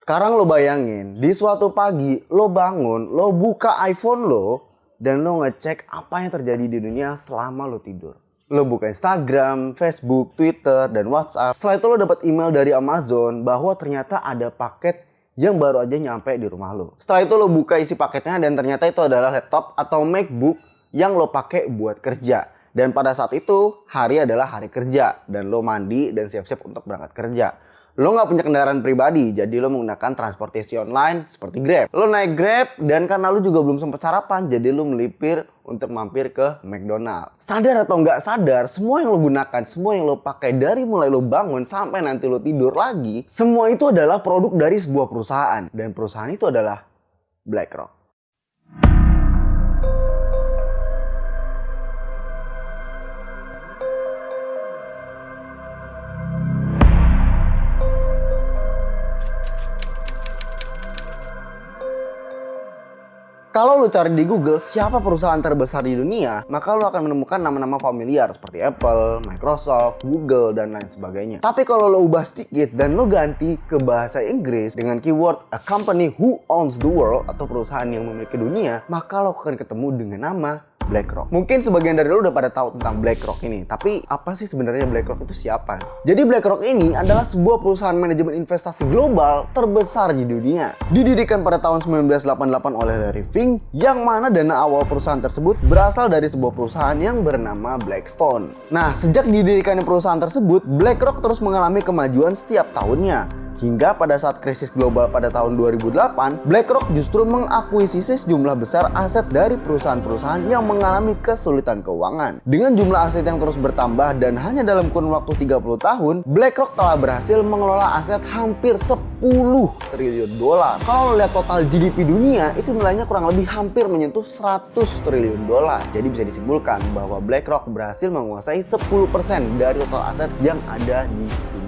Sekarang lo bayangin, di suatu pagi lo bangun, lo buka iPhone lo, dan lo ngecek apa yang terjadi di dunia selama lo tidur. Lo buka Instagram, Facebook, Twitter, dan WhatsApp. Setelah itu lo dapat email dari Amazon bahwa ternyata ada paket yang baru aja nyampe di rumah lo. Setelah itu lo buka isi paketnya dan ternyata itu adalah laptop atau MacBook yang lo pakai buat kerja. Dan pada saat itu hari adalah hari kerja dan lo mandi dan siap-siap untuk berangkat kerja. Lo nggak punya kendaraan pribadi, jadi lo menggunakan transportasi online seperti Grab. Lo naik Grab dan karena lo juga belum sempat sarapan, jadi lo melipir untuk mampir ke McDonald. Sadar atau nggak sadar, semua yang lo gunakan, semua yang lo pakai dari mulai lo bangun sampai nanti lo tidur lagi, semua itu adalah produk dari sebuah perusahaan. Dan perusahaan itu adalah BlackRock. Kalau lo cari di Google siapa perusahaan terbesar di dunia, maka lo akan menemukan nama-nama familiar seperti Apple, Microsoft, Google, dan lain sebagainya. Tapi kalau lo ubah sedikit dan lo ganti ke bahasa Inggris dengan keyword a company who owns the world atau perusahaan yang memiliki dunia, maka lo akan ketemu dengan nama BlackRock. Mungkin sebagian dari lo udah pada tahu tentang BlackRock ini, tapi apa sih sebenarnya BlackRock itu siapa? Jadi BlackRock ini adalah sebuah perusahaan manajemen investasi global terbesar di dunia. Didirikan pada tahun 1988 oleh Larry Fink, yang mana dana awal perusahaan tersebut berasal dari sebuah perusahaan yang bernama Blackstone. Nah, sejak didirikannya perusahaan tersebut, BlackRock terus mengalami kemajuan setiap tahunnya. Hingga pada saat krisis global pada tahun 2008, BlackRock justru mengakuisisi sejumlah besar aset dari perusahaan-perusahaan yang mengalami kesulitan keuangan. Dengan jumlah aset yang terus bertambah dan hanya dalam kurun waktu 30 tahun, BlackRock telah berhasil mengelola aset hampir 10 triliun dolar. Kalau lo lihat total GDP dunia, itu nilainya kurang lebih hampir menyentuh 100 triliun dolar. Jadi bisa disimpulkan bahwa BlackRock berhasil menguasai 10% dari total aset yang ada di dunia.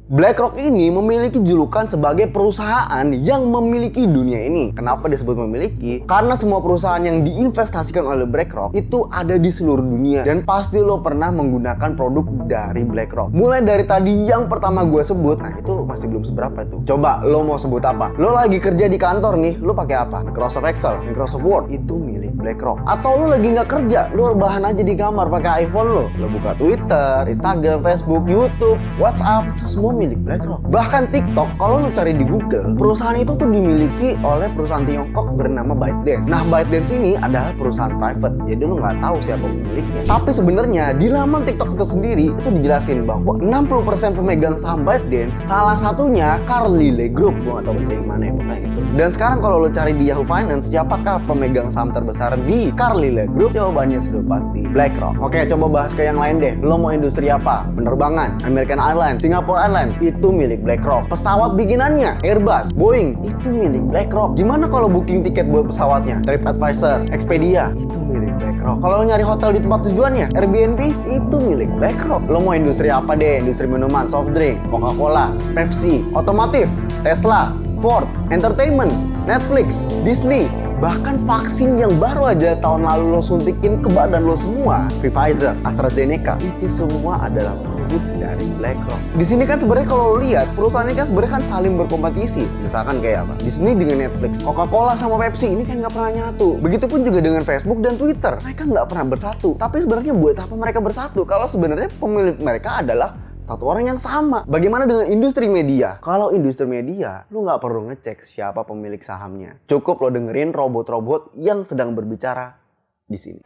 BlackRock ini memiliki julukan sebagai perusahaan yang memiliki dunia ini. Kenapa disebut memiliki? Karena semua perusahaan yang diinvestasikan oleh BlackRock itu ada di seluruh dunia. Dan pasti lo pernah menggunakan produk dari BlackRock. Mulai dari tadi yang pertama gue sebut, nah itu masih belum seberapa tuh. Coba lo mau sebut apa? Lo lagi kerja di kantor nih, lo pakai apa? Microsoft Excel, Microsoft Word, itu milik BlackRock. Atau lo lagi nggak kerja, lo rebahan aja di kamar pakai iPhone lo. Lo buka Twitter, Instagram, Facebook, YouTube, WhatsApp, itu semua milik BlackRock. Bahkan TikTok, kalau lu cari di Google, perusahaan itu tuh dimiliki oleh perusahaan Tiongkok bernama ByteDance. Nah, ByteDance ini adalah perusahaan private, jadi lu nggak tahu siapa pemiliknya. Tapi sebenarnya di laman TikTok itu sendiri itu dijelasin bahwa 60% pemegang saham ByteDance, salah satunya Carlyle Group. Gua nggak tahu baca yang mana ya, pokoknya itu. Dan sekarang kalau lu cari di Yahoo Finance, siapakah pemegang saham terbesar di Carlyle Group? Jawabannya sudah pasti BlackRock. Oke, coba bahas ke yang lain deh. Lo mau industri apa? Penerbangan, American Airlines, Singapore Airlines, itu milik BlackRock. Pesawat bikinannya, Airbus, Boeing, itu milik BlackRock. Gimana kalau booking tiket buat pesawatnya? TripAdvisor, Expedia, itu milik BlackRock. Kalau nyari hotel di tempat tujuannya, Airbnb, itu milik BlackRock. Lo mau industri apa deh? Industri minuman, soft drink, Coca-Cola, Pepsi, otomotif, Tesla, Ford, entertainment, Netflix, Disney, bahkan vaksin yang baru aja tahun lalu lo suntikin ke badan lo semua, Pfizer, AstraZeneca, itu semua adalah produk dari BlackRock. Di sini kan sebenarnya kalau lo lihat perusahaan ini kan sebenarnya kan saling berkompetisi. Misalkan kayak apa? Disney dengan Netflix, Coca-Cola sama Pepsi ini kan nggak pernah nyatu. Begitupun juga dengan Facebook dan Twitter, mereka nggak pernah bersatu. Tapi sebenarnya buat apa mereka bersatu? Kalau sebenarnya pemilik mereka adalah satu orang yang sama. Bagaimana dengan industri media? Kalau industri media, lu nggak perlu ngecek siapa pemilik sahamnya. Cukup lo dengerin robot-robot yang sedang berbicara di sini.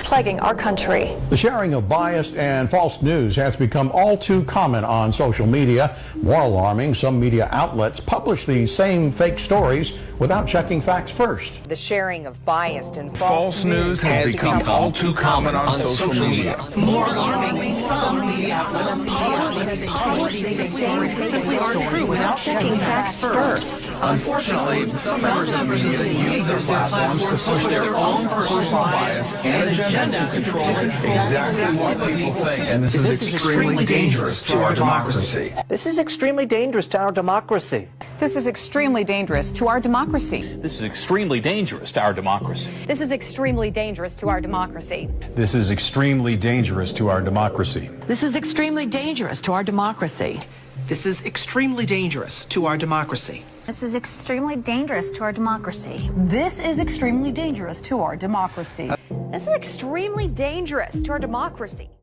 Plaguing our country. The sharing of biased and false news has become all too common on social media. More alarming, some media outlets publish these same fake stories without checking facts first. The sharing of biased and false news has become all too common on social media. More alarming, some media outlets publish these things simply aren't true without checking facts first. Unfortunately, some members of the media use their platforms to push their own personal bias and agenda to control exactly what people think. And this is extremely dangerous to our democracy. This is extremely dangerous to our democracy. This is extremely dangerous to our democracy. This is extremely dangerous to our democracy. This is extremely dangerous to our democracy. This is extremely dangerous to our democracy. This is extremely dangerous to our democracy. This is extremely dangerous to our democracy. This is extremely dangerous to our democracy. This is extremely dangerous to our democracy. This is extremely dangerous to our democracy.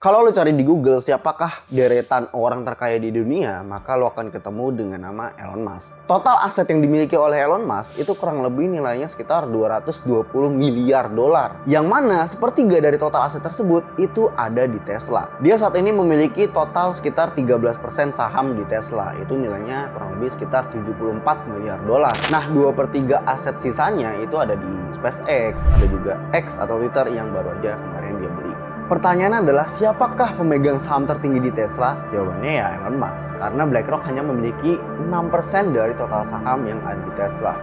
Kalau lo cari di Google siapakah deretan orang terkaya di dunia, maka lo akan ketemu dengan nama Elon Musk. Total aset yang dimiliki oleh Elon Musk itu kurang lebih nilainya sekitar 220 miliar dolar. Yang mana sepertiga dari total aset tersebut itu ada di Tesla. Dia saat ini memiliki total sekitar 13% saham di Tesla. Itu nilainya kurang lebih sekitar 74 miliar dolar. Nah, 2/3 aset sisanya itu ada di SpaceX, ada juga X atau Twitter yang baru aja kemarin dia beli. Pertanyaannya adalah siapakah pemegang saham tertinggi di Tesla? Jawabannya ya Elon Musk. Karena BlackRock hanya memiliki 6% dari total saham yang ada di Tesla.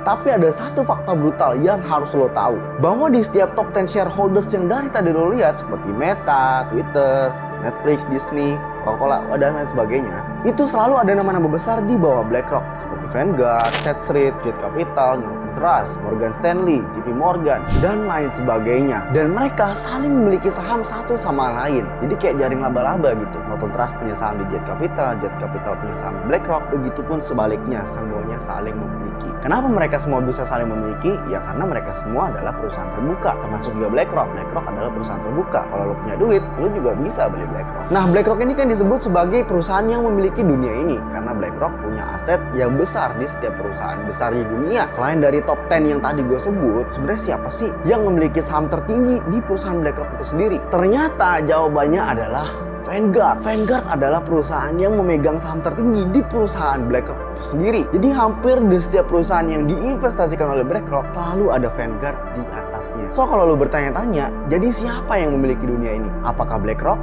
Tapi ada satu fakta brutal yang harus lo tahu. Bahwa di setiap top 10 shareholders yang dari tadi lo lihat seperti Meta, Twitter, Netflix, Disney, Coca-Cola, dan lain sebagainya, itu selalu ada nama-nama besar di bawah BlackRock seperti Vanguard, State Street, Jet Capital, Northern Trust, Morgan Stanley, JP Morgan, dan lain sebagainya. Dan mereka saling memiliki saham satu sama lain. Jadi kayak jaring laba-laba gitu. Northern Trust punya saham di Jet Capital punya saham di BlackRock, begitupun sebaliknya, semuanya saling memiliki. Kenapa mereka semua bisa saling memiliki? Ya karena mereka semua adalah perusahaan terbuka, termasuk juga BlackRock. BlackRock adalah perusahaan terbuka. Kalau lo punya duit, lo juga bisa beli BlackRock. Nah, BlackRock ini kan disebut sebagai perusahaan yang memiliki dunia ini karena BlackRock punya aset yang besar di setiap perusahaan besar di dunia. Selain dari top 10 yang tadi gue sebut, sebenarnya siapa sih yang memiliki saham tertinggi di perusahaan BlackRock itu sendiri? Ternyata jawabannya adalah Vanguard. Vanguard adalah perusahaan yang memegang saham tertinggi di perusahaan BlackRock itu sendiri. Jadi hampir di setiap perusahaan yang diinvestasikan oleh BlackRock selalu ada Vanguard di atasnya. So kalau lo bertanya-tanya, jadi siapa yang memiliki dunia ini? Apakah BlackRock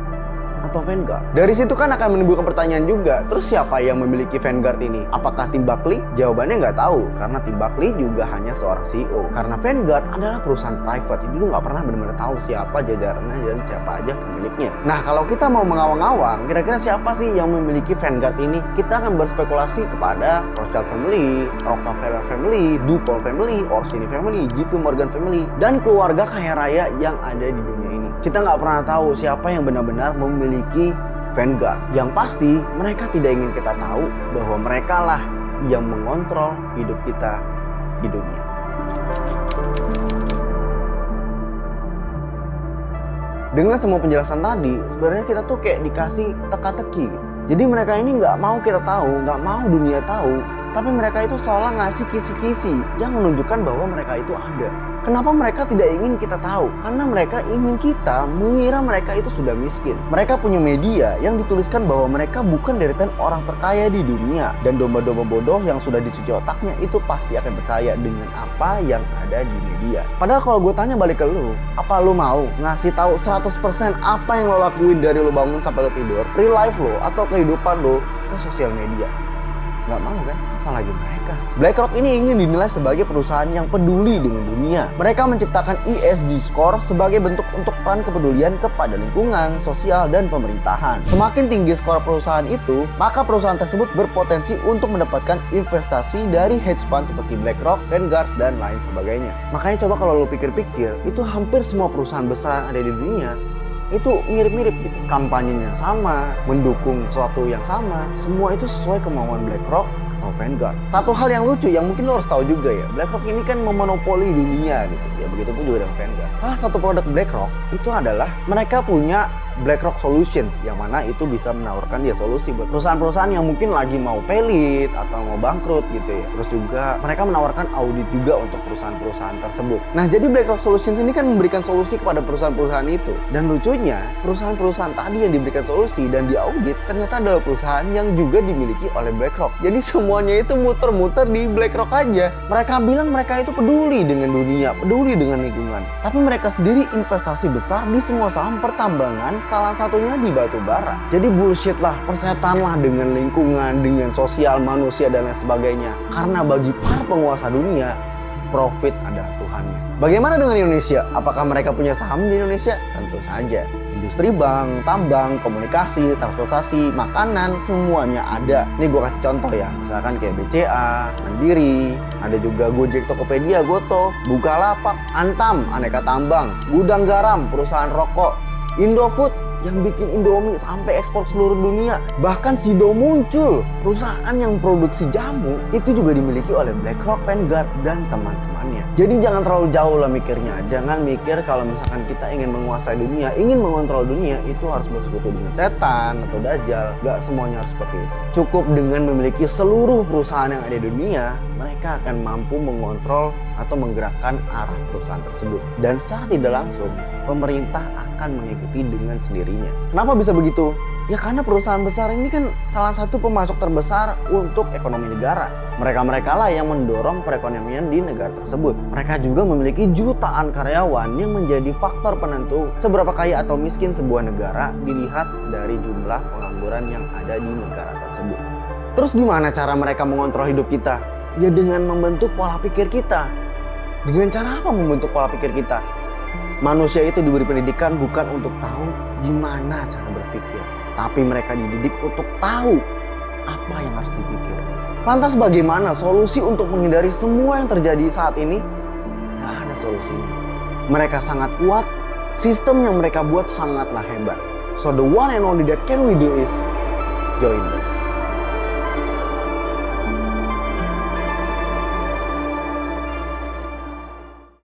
atau Vanguard? Dari situ kan akan menimbulkan pertanyaan juga, terus siapa yang memiliki Vanguard ini? Apakah Tim Buckley? Jawabannya nggak tahu, karena Tim Buckley juga hanya seorang CEO. Karena Vanguard adalah perusahaan private, jadi lu nggak pernah benar-benar tahu siapa jajarannya dan siapa aja pemiliknya. Nah, kalau kita mau mengawang-awang, kira-kira siapa sih yang memiliki Vanguard ini? Kita akan berspekulasi kepada Rothschild Family, Rockefeller Family, DuPont Family, Orsini Family, JP Morgan Family, dan keluarga kaya raya yang ada di dunia ini. Kita nggak pernah tahu siapa yang benar-benar memiliki Vanguard. Yang pasti mereka tidak ingin kita tahu bahwa mereka lah yang mengontrol hidup kita di dunia. Dengan semua penjelasan tadi, sebenarnya kita tuh kayak dikasih teka-teki gitu. Jadi mereka ini nggak mau kita tahu, nggak mau dunia tahu, tapi mereka itu seolah ngasih kisi-kisi yang menunjukkan bahwa mereka itu ada. Kenapa mereka tidak ingin kita tahu? Karena mereka ingin kita mengira mereka itu sudah miskin. Mereka punya media yang dituliskan bahwa mereka bukan deretan orang terkaya di dunia. Dan domba-domba bodoh yang sudah dicuci otaknya itu pasti akan percaya dengan apa yang ada di media. Padahal kalau gue tanya balik ke lu, apa lu mau ngasih tahu 100% apa yang lo lakuin dari lo bangun sampai lo tidur, real life lo atau kehidupan lo ke sosial media? Nggak mau kan? Apalagi mereka. BlackRock ini ingin dinilai sebagai perusahaan yang peduli dengan dunia. Mereka menciptakan ESG score sebagai bentuk untuk peran kepedulian kepada lingkungan, sosial, dan pemerintahan. Semakin tinggi skor perusahaan itu, maka perusahaan tersebut berpotensi untuk mendapatkan investasi dari hedge fund seperti BlackRock, Vanguard, dan lain sebagainya. Makanya coba kalau lo pikir-pikir, itu hampir semua perusahaan besar yang ada di dunia itu mirip-mirip gitu. Kampanyenya sama, mendukung sesuatu yang sama, semua itu sesuai kemauan BlackRock atau Vanguard. Satu hal yang lucu yang mungkin lo harus tahu juga ya, BlackRock ini kan memonopoli dunia gitu. Ya begitu pun juga dengan Vanguard. Salah satu produk BlackRock itu adalah mereka punya BlackRock Solutions, yang mana itu bisa menawarkan dia solusi buat perusahaan-perusahaan yang mungkin lagi mau pelit atau mau bangkrut gitu ya. Terus juga mereka menawarkan audit juga untuk perusahaan-perusahaan tersebut. Nah, jadi BlackRock Solutions ini kan memberikan solusi kepada perusahaan-perusahaan itu. Dan lucunya, perusahaan-perusahaan tadi yang diberikan solusi dan diaudit ternyata adalah perusahaan yang juga dimiliki oleh BlackRock. Jadi semuanya itu muter-muter di BlackRock aja. Mereka bilang mereka itu peduli dengan dunia, peduli dengan lingkungan. Tapi mereka sendiri investasi besar di semua saham pertambangan, salah satunya di batu bara. Jadi bullshit lah, persetan lah dengan lingkungan, dengan sosial manusia dan lain sebagainya. Karena bagi para penguasa dunia, profit adalah Tuhannya. Bagaimana dengan Indonesia? Apakah mereka punya saham di Indonesia? Tentu saja. Industri bank, tambang, komunikasi, transportasi, makanan, semuanya ada. Nih gue kasih contoh ya, misalkan kayak BCA, Mandiri, ada juga Gojek, Tokopedia, Goto, Bukalapak, Antam, Aneka Tambang, Gudang Garam, perusahaan rokok, Indofood yang bikin Indomie sampai ekspor seluruh dunia. Bahkan Sido muncul, perusahaan yang produksi jamu itu juga dimiliki oleh BlackRock, Vanguard, dan teman-temannya. Jadi jangan terlalu jauh lah mikirnya. Jangan mikir kalau misalkan kita ingin menguasai dunia, ingin mengontrol dunia, itu harus bersekutu dengan setan atau dajjal. Gak semuanya harus seperti itu. Cukup dengan memiliki seluruh perusahaan yang ada di dunia, mereka akan mampu mengontrol atau menggerakkan arah perusahaan tersebut. Dan secara tidak langsung, pemerintah akan mengikuti dengan sendirinya. Kenapa bisa begitu? Ya karena perusahaan besar ini kan salah satu pemasok terbesar untuk ekonomi negara. Mereka-mereka lah yang mendorong perekonomian di negara tersebut. Mereka juga memiliki jutaan karyawan yang menjadi faktor penentu seberapa kaya atau miskin sebuah negara dilihat dari jumlah pengangguran yang ada di negara tersebut. Terus gimana cara mereka mengontrol hidup kita? Ya dengan membentuk pola pikir kita. Dengan cara apa membentuk pola pikir kita? Manusia itu diberi pendidikan bukan untuk tahu gimana cara berpikir, tapi mereka dididik untuk tahu apa yang harus dipikir. Lantas bagaimana solusi untuk menghindari semua yang terjadi saat ini? Gak ada solusinya. Mereka sangat kuat, sistem yang mereka buat sangatlah hebat. So the one and only that can we do is join them.